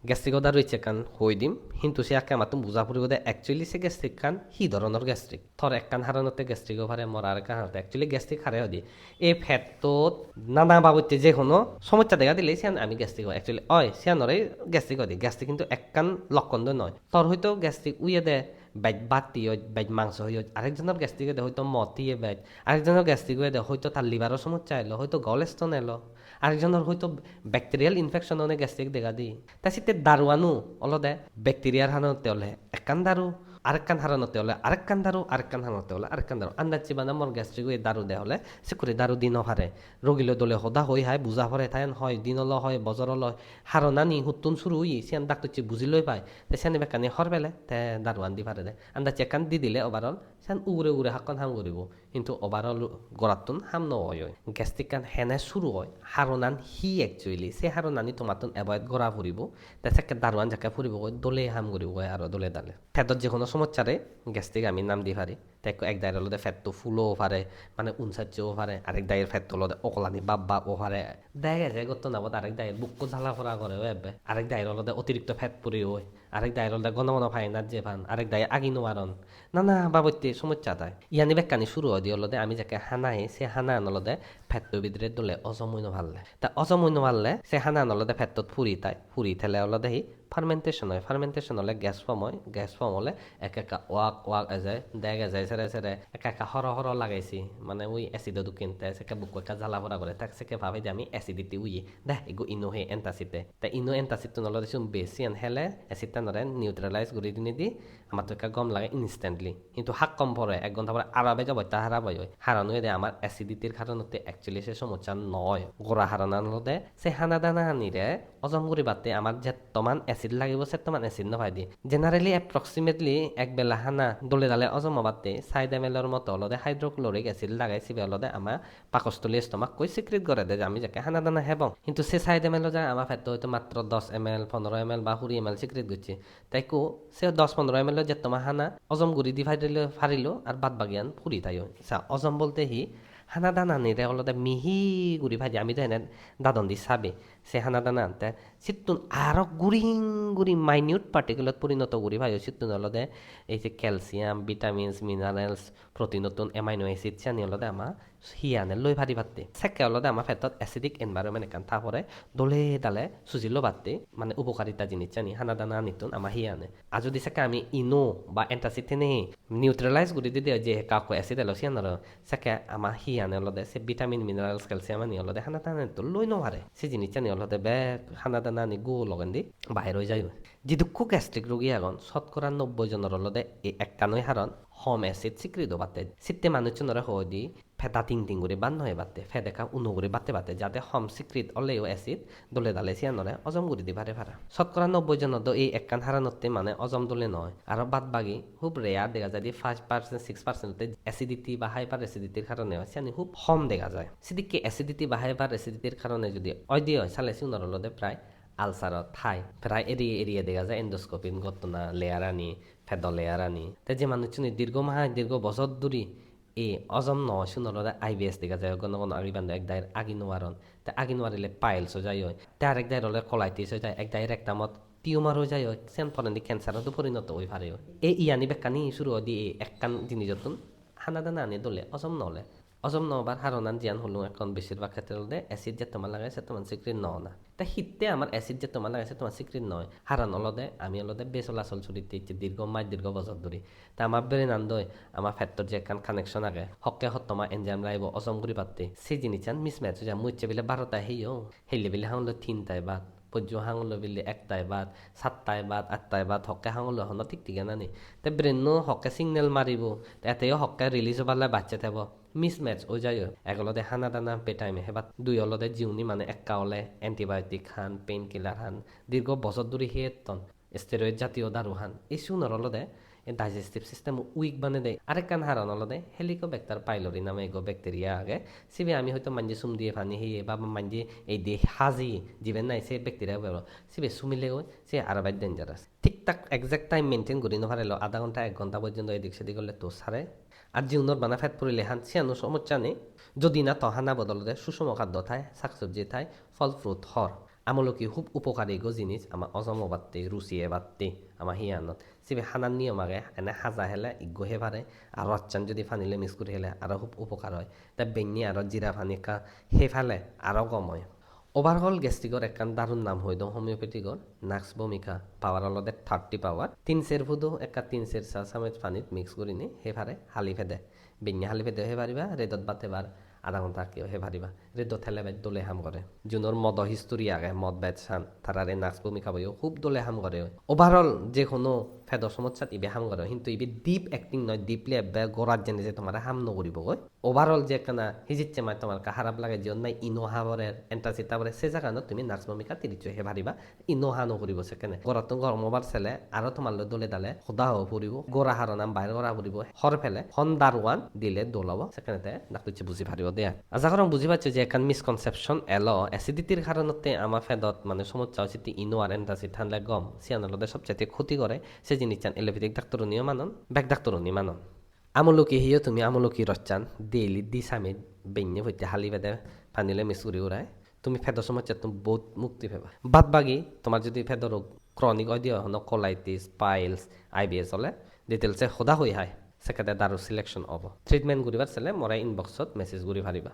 Gastric রয়েছে কান হই দিম কিন্তু সে একে মাতুম বুঝা পড়িব দে অ্যাকচুয়ালি সে গ্যাস্ট্রিক কান হি ধরনের গ্যাস্ট্রিক থর এক কান হারানোতে গ্যাস্ট্রিক হারে মর আর কান হারাতে অ্যাকচুয়ালি গ্যাস্ট্রিক হারে দি এই ফ্যাটত নানা বাবুতে যে কোনো সমস্যা দেখা দিলে সিয়ান আমি গ্যাস্ট্রিক হয় অ্যাকচুয়ালি অয় সিয়ানরে গ্যাস্ট্রিক হয় দি গ্যাস্ট্রিক কিন্তু এক কান লক্ষণ নয় তোর হয়তো গ্যাস্ট্রিক উইয়ে দে বাইট বাতি হয় বাইট মাংস হয়ে আরেকজনের গ্যাস্ট্রিক দে হয়তো মতিয়ে বাইট আরেকজনের গ্যাস্ট্রিক হয়ে দে হয়তো তার লিভারের সমস্যা এলো হয়তো গলেস্টন এলো আরেকজনের হয়তো ব্যাকটেরিয়াল ইনফেকশন অনেক গ্যাস্ট্রিক দেখা দি তাই সিতে দারুয়ানো অলদে ব্যাকটেরিয়ার হানতে হলে একখান দারু আরেকখান হারানোতে হলে আরেকখান দারু আরেকখান হারানোতে হলে আরেকখান দারু আন্দাজ চিবানা মোর গ্যাস্ট্রিক হয়ে দারু দে হলে সে করে দারু দিন হারে রোগীলে দলে সদা হই হাই বুঝা হরে তাই হয় দিনল হয় বজরল হয় হারনানি হুতুন শুরু হই সিয়ান ডাক্তার চি বুঝি লই পায় তে সিয়ানি বেকানি হর বেলে তে দারু আন্দি পারে দে আন্দাজ একান দি দিলে ওভারঅল সিয়ান উড়ে উড়ে হাক্কন হাম করিব কিন্তু ওভারঅল গড়াতুন হাম নয় গ্যাস্ট্রিক কান হেনে শুরু হয় হারনান হি একচুয়ালি সে হারনানি তোমাতুন এভয়েড গড়া ফুরিব তে সেকে দারুয়ান জাকা ফুরিব দলে হাম করিব আর দলে দালে ফেদত যে কোনো সমস্যারে গ্যাস্ট্রিক আমি নাম দি পারি তাই এক দায়ের হলদে ফেটটো ফুলও পারে মানে উনসাচ্ছেও পারে আরেক দায়ের ফেটটো হলদে অকলানি বাব্বা ও পারে দেখা যায় গত নাবত আরেক দায়ের বুককো ঝালা ফরা করে এবে আরেক দায়ের হলদে অতিরিক্ত ফেট পরি হয় আরেক দায়ের হলদে ঘন ঘন ফাইনার যে ফান আরেক দায়ে আগিনো মারন না বাবত্যে সমস্যা তাই ইয়ানি বেকানি শুরু হয় দি হলদে আমি যাকে হানাই সে হানা আনলদে ফেটটো বিদরে দলে অজমইন ভাললে তা অজমইন ভাললে সে হানা আনলদে ফেটটোত ফুরি তাই ফুরি থেলে হলদে হি ফার্মেন্টেশন হয় ফার্মেন্টেশন হলে গ্যাস ফর্ম হয় গ্যাস ফর্ম হলে একা ওয়াক যায় দেখা যায় সেরে একা হর লাগাইছি মানে ওই অ্যাসিডো কিনতে সেকে বুক একা জ্বালা ভরা করে তাক সেকে ভাবে যে আমি অ্যাসিডিটি উইয়ে দেখ এগো ইনো হে এন্টাসিতে তা ইনো এন্টাসিড তো নলে দিছুন বেশি আন হেলে অ্যাসিডটা নরে নিউট্রালাইজ করে দিনে দি আমার তো একা গম লাগে ইনস্ট্যান্টলি কিন্তু হাক কম পরে 1 ঘন্টা পরে আরাবে যাব তা হারাব হয় হারানো দে আমার অ্যাসিডিটির কারণতে অ্যাকচুয়ালি সে সমস্যা নয় গোড়া হারানোর দে সে হানা দানা হানিরে অজম করি বাতে আমার যে তমান অ্যাসিড লাগিব সে তমান অ্যাসিড নভাই দি জেনারেলি অ্যাপ্রক্সিমেটলি এক বেলা হানা দলে দালে অজম বাতে সাইড এমএলর মতো হলদে হাইড্রোক্লোরিক অ্যাসিড লাগাই সিবে হলদে আমার পাকস্থলী স্তমাক কই সিক্রেট করে দে যে আমি যাকে হানা দানা হেবং কিন্তু সে সাইড এমএল যায় আমার ফেট হয়তো মাত্র 10 ml 15 ml বা 20 ml সিক্রেট করছে তাই কো সে 10-15 ml যে তোমার হানা অজম গুড়ি দি ফারিল আর বাদ বাগিয়ান ফুরি তাই অজম বলতে হি হানা দানা নিরে হলদে মিহি গুড়ি ভাজি আমি তো এনে দাদন দি চাবে সে হানা দানা আনতে সিটুন আরো গুড়ি মাইনিউট পার্টিকুলার পরিণত গুড়ি ভাই সিটুন হলদে এই যে ক্যালসিয়াম ভিটামিনস মিনারেলস প্রোটিনতুন এমাইনো অ্যাসিড চানি হলদে আমার হিয়ানে লই ভারি ভাতে সেকে হলদে আমার ফেটত অ্যাসিডিক এনভায়রনমেন্ট একান তারপরে দলে দালে সুজিলো বাতে মানে উপকারিতা জিনিস চানি হানা দানা আনিতুন আমার হিয়ানে আর যদি সেকে আমি ইনো বা এন্টাসিড নেই নিউট্রালাইজ গুড়ি দিদি যে কাকো অ্যাসিড এলো সিয়ানোর সেকে আমার হিয়ানে হলদে সে ভিটামিন মিনারেলস ক্যালসিয়াম আনি হলদে হানা দানা তো লই নহারে সে জিনিস চানি হলদে বে হানা দানা আনি গো লগেন দি বাহির হয়ে যায় যে দুঃখ গ্যাস্ট্রিক রোগী এখন 90% হলদে এই একানই হারণ হম অ্যাসিড স্বীকৃত বাতে সিটে মানুষজনরা হয় দি ফেটা টিং করে বান হয়ে বাতে ফেদেকা উনো করে বাতে যাতে হম স্বীকৃত অলেও অ্যাসিড দলে দালে সিয়ানরে অজম করে দি ভারে 90% এই একান হারানতে মানে অজম দলে নয় আর বাদ বাকি খুব রেয়ার দেখা যায় 5% 6% অ্যাসিডিটি বা হাইপার অ্যাসিডিটির কারণে হয় সিয়ানি খুব কম দেখা যায় সিদিকে অ্যাসিডিটি বা হাইপার অ্যাসিডিটির কারণে যদি অয় হয় সালে সিউনার হলদে প্রায় আলসারত থাই প্রায় এড়িয়ে দেখা যায় এন্ডোস্কোপিন ঘটনা লেয়ার আনি ফেদ লেয়ার আনি তাই যে মানুষ দীর্ঘ বছর ধরি এই অজম নয় শুনলে আইবিএস দেখা যায় গণ আরিবান্ধ এক দায়ের আগিনোয়ারন তা আগিনোয়ারিলে পাইলস যায় হয় তা আরেক দায়ের হলে কলাইটিস হয়ে যায় এক দায়ের একটা মত টিউমার হয়ে যায় সেন পরেন্দি ক্যান্সারতো পরিণত হয়ে পারে এই ইয়ানি বেকানি শুরু দিয়ে একখান জিনিস যতন হানা দানা আনি দলে অজম নহলে অজম নবার হারনান জিয়ান হলো এখন বেশিরভাগ ক্ষেত্রে হলে অ্যাসিড যে তোমার লাগাইছে তোমার সিক্রিট ন না তা হিতে আমার অ্যাসিড যে তোমার লাগাইছে তোমার সিক্রিট নয় হারান অলদে আমি অলদে বেচলাচল চলিতে ইচ্ছে দীর্ঘ বছর ধরে তা আমার ব্রেন আন্দয় আমার ফ্যাক্টর যে একখান কানেকশন আগে হকে হতমা এনজাম রাইব অজম করে পাতে সেই জিনিস মিসম্যাচ হয়ে যায় মুচ্ছে বিলে 12টা হেইলে বিলে হাউলে 3টায় বাদ পর্য হাঙল বিলে 1টায় বাদ 7টায় বাদ 8টায় বাদ হকে হাঙল হন ঠিক নানি তে ব্রেনও হকে সিগনেল মারিব এতেও হকে রিলিজ হবার বাচ্চা থাকব মিসম্যাচ ও যাই একলদে হানা দানা পেটাইমে হেবা দুই অলদে জিউনি মানে একা হলে এন্টিবায়োটিক খান পেইন কিলার খান দীর্ঘ বছর ধরে হেতন স্টেরয়েড জাতীয় দারু খান এই শুনর অলদে ডাইজেস্টিভ সিস্টেম উইক বানে দেয় আরেকখান হারন অলদে হেলিকোব্যাক্টার পাইলরি নামে এগো ব্যাকটেরিয়া আগে সিবে আমি হয়তো মাঞ্জি সুম দিয়ে ফানি হিয়ে বা মাঞ্জি এই দিয়ে হাজি জীবেন নাই সে ব্যাকটেরিয়া বেরো সিবে সুমিলেও সে আরো বাইর ডেঞ্জারাস ঠিকঠাক এক্সাক্ট টাইম মেনটেন করি নভারেলো আধা ঘন্টা 1 ঘন্টা পর্যন্ত এদিক সেদিক করলে তো সারে আর জিউনর বানা ফেট পড়িলে হান সিয়ানো সমস্যা নেই যদি না তহানা বদলতে সুষম খাদ্য থায় শাকসবজি থায় ফল ফ্রুট হর আমলকি খুব উপকারী গো জিনিস আমার অজম বাত্তি রুচিয়ে বাত্তি আমার হিয়ানত সিবে হানার নিয়ম আগে এনে সাজা হেলে ইগো হে পারে আর আচ্চান যদি ফানিলে মিক্স করে হেলে আরও খুব উপকার হয় তা বেঙনি আর জিরা ফানি কা হে ফেলে আরও কম হয় ওভারঅল গেস্ট্রিকৰ একখান দারুণ নাম হৈ দিওঁ হোমিওপেথিকৰ নাক্স ভূমিকা পাৱাৰ অলদে 30 পাৱাৰ 3 সের ফুদো একা 3 সের চা চামচ পানীত মিক্স কৰি নি হে ফাৰে হালি ফেদে বেঙনি হালি ফেদে হে পাৰিবা ৰেডত বাতে বাৰ আধা ঘন্টা কেউ হে পারিবা রেড থেলে বেদ দলে হাম করে জুনোর মদ হিস্টোরি আগে মদ বেদ সান তারারে নাক্স ভূমিকা বইও খুব দলে হাম করে ওভারঅল যে কোনো ফেদর সমস্যাত ইবে হাম করে কিন্তু ইবে ডিপ অ্যাক্টিং নয় ডিপলি এবে গড়াত জেনে যে তোমার হাম নকরিব গই ওভারঅল যে কানা হিজিচ্ছে মাই তোমার খারাপ লাগে জিয়ন মাই ইনোহা বরের এন্টাসিটা বরে সে জায়গানো তুমি নাক্স ভূমিকা তিরিচ হে পারিবা ইনোহা নকরিব সেখানে গড়াত গরম ওভার ছেলে আরো তোমার দলে দালে সদা হব ফুরিব গড়া হার নাম বাইরে গড়া ফুরিব হর ফেলে হন্দার ওয়ান দিলে দোলাব সেখানে ডাক্তার বুঝি পারিব দেয়া আশা করম বুঝি পাচ্ছি যে একান মিসকনসেপশন এলো অ্যাসিডিটির কারণতে আমার ফেদত মানে সমস্যা হচ্ছে ইনো আর এন্টাসিড থানলে গম সিয়ানলদে সবচেয়ে ক্ষতি করে সে জিনিস চান এলোপ্যাথিক ডাক্তার নিয়ে মানন ব্যাক ডাক্তার নিয়ে মানন আমলকি হিও তুমি আমলকি রচান ডেইলি দি সামি বেঞ্ঞে হইতে হালি বেদে পানিলে মিসুরি উড়ায় তুমি ফেদর সমস্যা তুমি বহুত মুক্তি পাবা বাদ বাকি তোমার যদি ফেদর ক্রনিক হয় দিয়ে হন কোলাইটিস পাইলস আইবিএস হলে ডিটেলসে সদা হই হায় সেকেতে দারু সিলেকশন হব ট্রিটমেন্ট করিবার চাইলে মরা ইনবক্সত মেসেজ করি পারিবা।